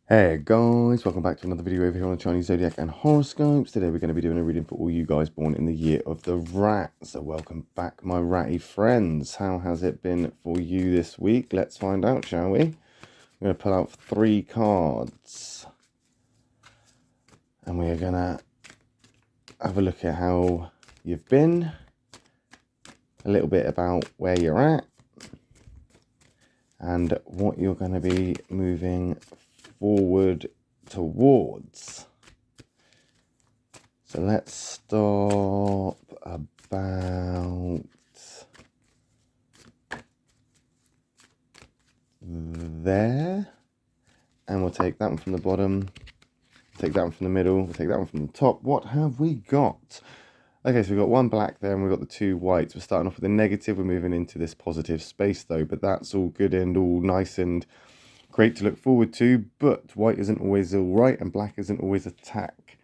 Hey guys, welcome back to another video over here on the Chinese Zodiac and horoscopes. Today we're going to be doing a reading for all you guys born in the year of the rat. So welcome back, my ratty friends. How has it been for you this week? Let's find out, shall we? I'm going to pull out 3 cards. And we're going to have a look at how you've been. A little bit about where you're at. And what you're going to be moving forward towards. So let's stop about there, and we'll take that one from the bottom, take that one from the middle, we'll take that one from the top. What have we got? Okay, so we've got 1 black there and we've got the 2 whites. We're starting off with a negative, we're moving into this positive space though, but that's all good and all nice and great to look forward to, but white isn't always all right and black isn't always attack.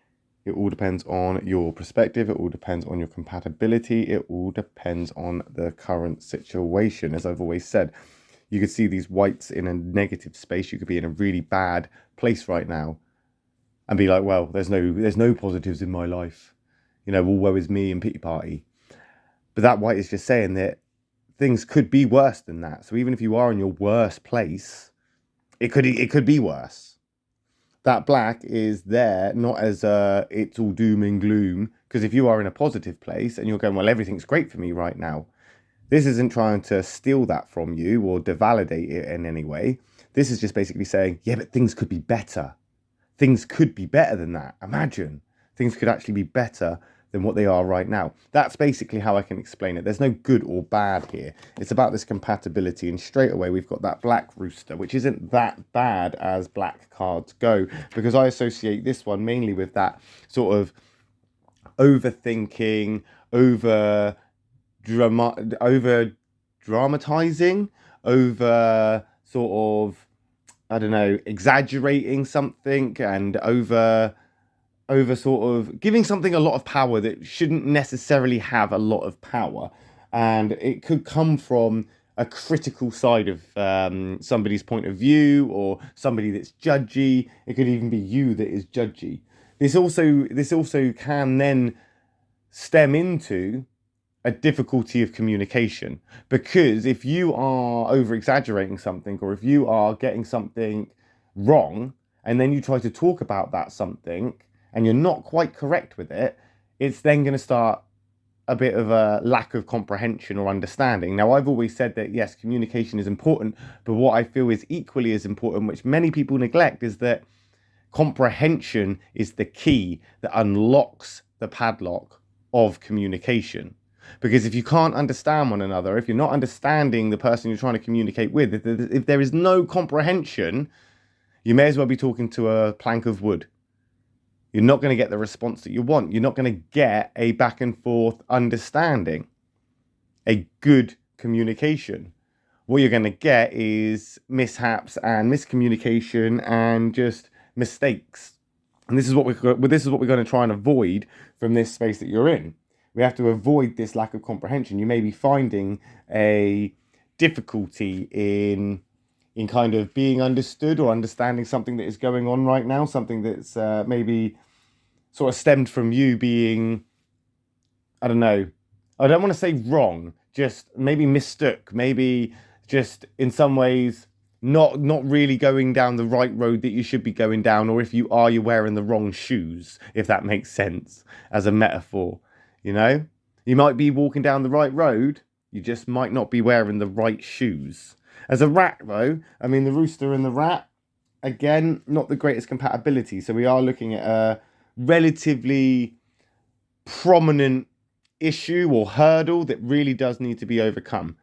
It all depends on your perspective, it all depends on your compatibility, it all depends on the current situation. As I've always said, you could see these whites in a negative space, you could be in a really bad place right now and be like, well, there's no positives in my life. You know, all woe is me and pity party. But that white is just saying that things could be worse than that. So even if you are in your worst place, it could be worse. That black is there not as it's all doom and gloom, because if you are in a positive place and you're going, well, everything's great for me right now, this isn't trying to steal that from you or devalidate it in any way. This is just basically saying, yeah, but things could be better. Things could be better than that. Imagine things could actually be better than what they are right now. That's basically how I can explain it. There's no good or bad here. It's about this compatibility. And straight away, we've got that black rooster, which isn't that bad as black cards go, because I associate this one mainly with that sort of overthinking, over dramatizing, over sort of, I don't know, exaggerating something, and over sort of giving something a lot of power that shouldn't necessarily have a lot of power. And it could come from a critical side of somebody's point of view, or somebody that's judgy. It could even be you that is judgy. This also can then stem into a difficulty of communication, because if you are over exaggerating something, or if you are getting something wrong and then you try to talk about that something and you're not quite correct with it, it's then going to start a bit of a lack of comprehension or understanding. Now, I've always said that, yes, communication is important, but what I feel is equally as important, which many people neglect, is that comprehension is the key that unlocks the padlock of communication. Because if you can't understand one another, if you're not understanding the person you're trying to communicate with, if there is no comprehension, you may as well be talking to a plank of wood. You're not going to get the response that you want. You're not going to get a back and forth understanding, a good communication. What you're going to get is mishaps and miscommunication and just mistakes. And this is what we're going to try and avoid from this space that you're in. We have to avoid this lack of comprehension. You may be finding a difficulty in kind of being understood or understanding something that is going on right now, something that's maybe sort of stemmed from you being, I don't know, I don't want to say wrong, just maybe mistook, maybe just in some ways not really going down the right road that you should be going down, or if you are, you're wearing the wrong shoes, if that makes sense as a metaphor. You know, you might be walking down the right road, you just might not be wearing the right shoes. As a rat, though, I mean, the rooster and the rat, again, not the greatest compatibility. So we are looking at a relatively prominent issue or hurdle that really does need to be overcome.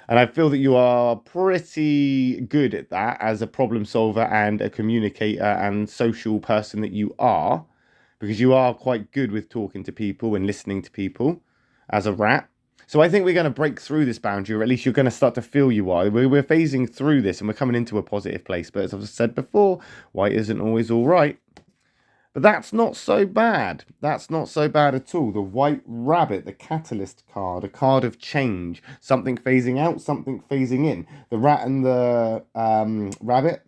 And I feel that you are pretty good at that as a problem solver and a communicator and social person that you are, because you are quite good with talking to people and listening to people as a rat. So I think we're going to break through this boundary, or at least you're going to start to feel you are. We're phasing through this and we're coming into a positive place. But as I've said before, white isn't always all right. But that's not so bad. That's not so bad at all. The White Rabbit, the Catalyst card, a card of change. Something phasing out, something phasing in. The rat and the rabbit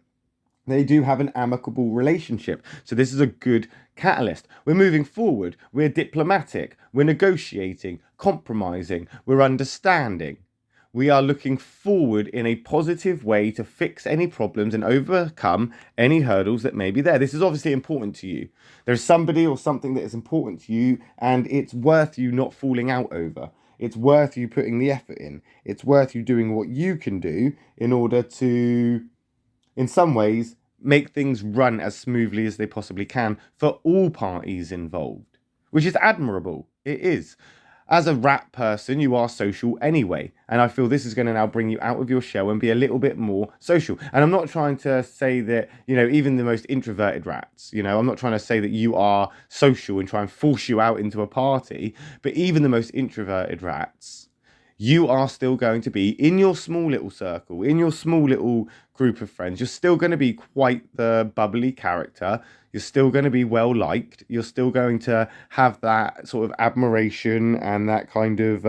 They do have an amicable relationship. So this is a good catalyst. We're moving forward. We're diplomatic. We're negotiating, compromising. We're understanding. We are looking forward in a positive way to fix any problems and overcome any hurdles that may be there. This is obviously important to you. There's somebody or something that is important to you, and it's worth you not falling out over. It's worth you putting the effort in. It's worth you doing what you can do in order to, in some ways, make things run as smoothly as they possibly can for all parties involved, which is admirable. It is. As a rat person, you are social anyway. And I feel this is going to now bring you out of your shell and be a little bit more social. And I'm not trying to say that, even the most introverted rats, I'm not trying to say that you are social and try and force you out into a party. But even the most introverted rats, you are still going to be in your small little circle, in your small little group of friends. You're still going to be quite the bubbly character. You're still going to be well liked. You're still going to have that sort of admiration and that kind of,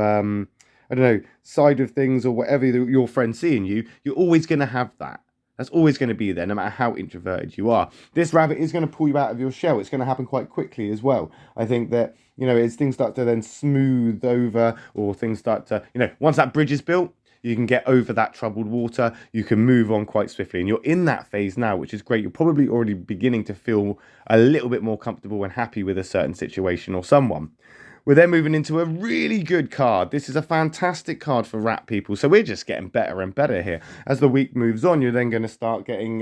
side of things or whatever your friends see in you. You're always going to have that. That's always going to be there, no matter how introverted you are. This rabbit is going to pull you out of your shell. It's going to happen quite quickly as well. I think that, as things start to then smooth over, or things start to, once that bridge is built, you can get over that troubled water. You can move on quite swiftly. And you're in that phase now, which is great. You're probably already beginning to feel a little bit more comfortable and happy with a certain situation or someone. We're then moving into a really good card. This is a fantastic card for rat people. So we're just getting better and better here. As the week moves on, you're then going to start getting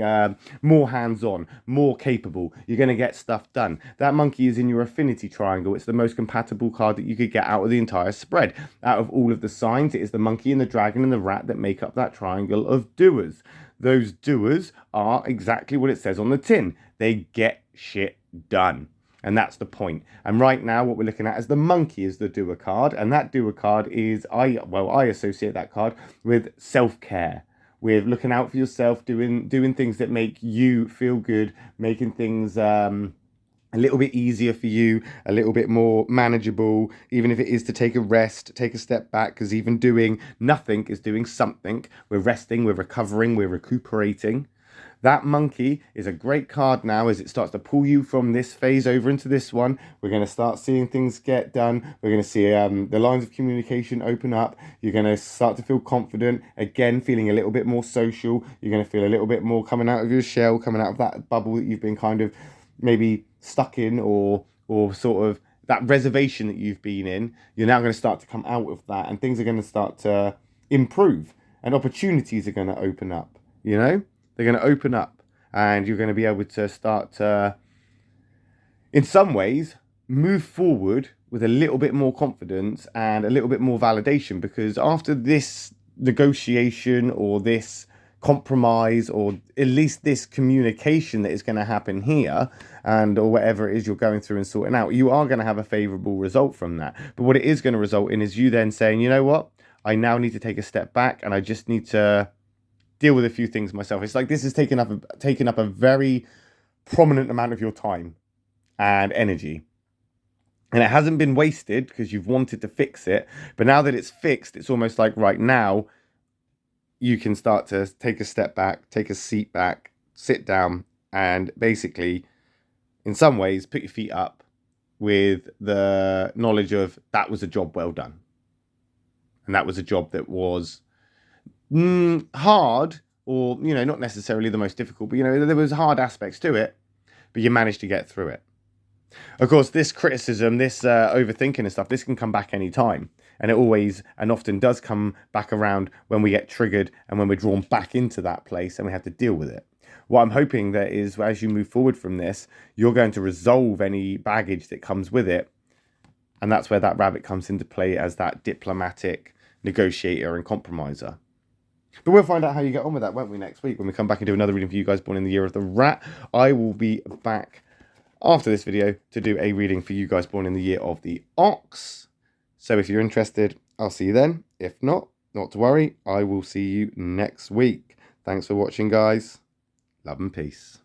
more hands-on, more capable. You're going to get stuff done. That monkey is in your affinity triangle. It's the most compatible card that you could get out of the entire spread. Out of all of the signs, it is the monkey and the dragon and the rat that make up that triangle of doers. Those doers are exactly what it says on the tin. They get shit done. And that's the point. And right now, what we're looking at is the monkey is the doer card. And that doer card is, I associate that card with self-care, with looking out for yourself, doing things that make you feel good, making things a little bit easier for you, a little bit more manageable, even if it is to take a rest, take a step back, because even doing nothing is doing something. We're resting, we're recovering, we're recuperating. That monkey is a great card now as it starts to pull you from this phase over into this one. We're going to start seeing things get done. We're going to see the lines of communication open up. You're going to start to feel confident. Again, feeling a little bit more social. You're going to feel a little bit more coming out of your shell, coming out of that bubble that you've been kind of maybe stuck in, or sort of that reservation that you've been in. You're now going to start to come out of that, and things are going to start to improve, and opportunities are going to open up, They're going to open up, and you're going to be able to start to, in some ways, move forward with a little bit more confidence and a little bit more validation, because after this negotiation or this compromise, or at least this communication that is going to happen here, or whatever it is you're going through and sorting out, you are going to have a favorable result from that. But what it is going to result in is you then saying, you know what, I now need to take a step back, and I just need to deal with a few things myself. It's like this is taking up a very prominent amount of your time and energy, and it hasn't been wasted because you've wanted to fix it. But now that it's fixed, it's almost like right now you can start to take a step back, take a seat back, sit down, and basically, in some ways, put your feet up with the knowledge of that was a job well done, and that was a job that was hard, or not necessarily the most difficult, but there was hard aspects to it, but you managed to get through it. Of course, this criticism, this overthinking and stuff, this can come back any time, and it always and often does come back around when we get triggered and when we're drawn back into that place and we have to deal with it. What I'm hoping that is, as you move forward from this, you're going to resolve any baggage that comes with it, and that's where that rabbit comes into play as that diplomatic negotiator and compromiser. But we'll find out how you get on with that, won't we, next week when we come back and do another reading for you guys born in the year of the rat. I will be back after this video to do a reading for you guys born in the year of the ox. So if you're interested, I'll see you then. If not to worry, I will see you next week. Thanks for watching, guys. Love and peace.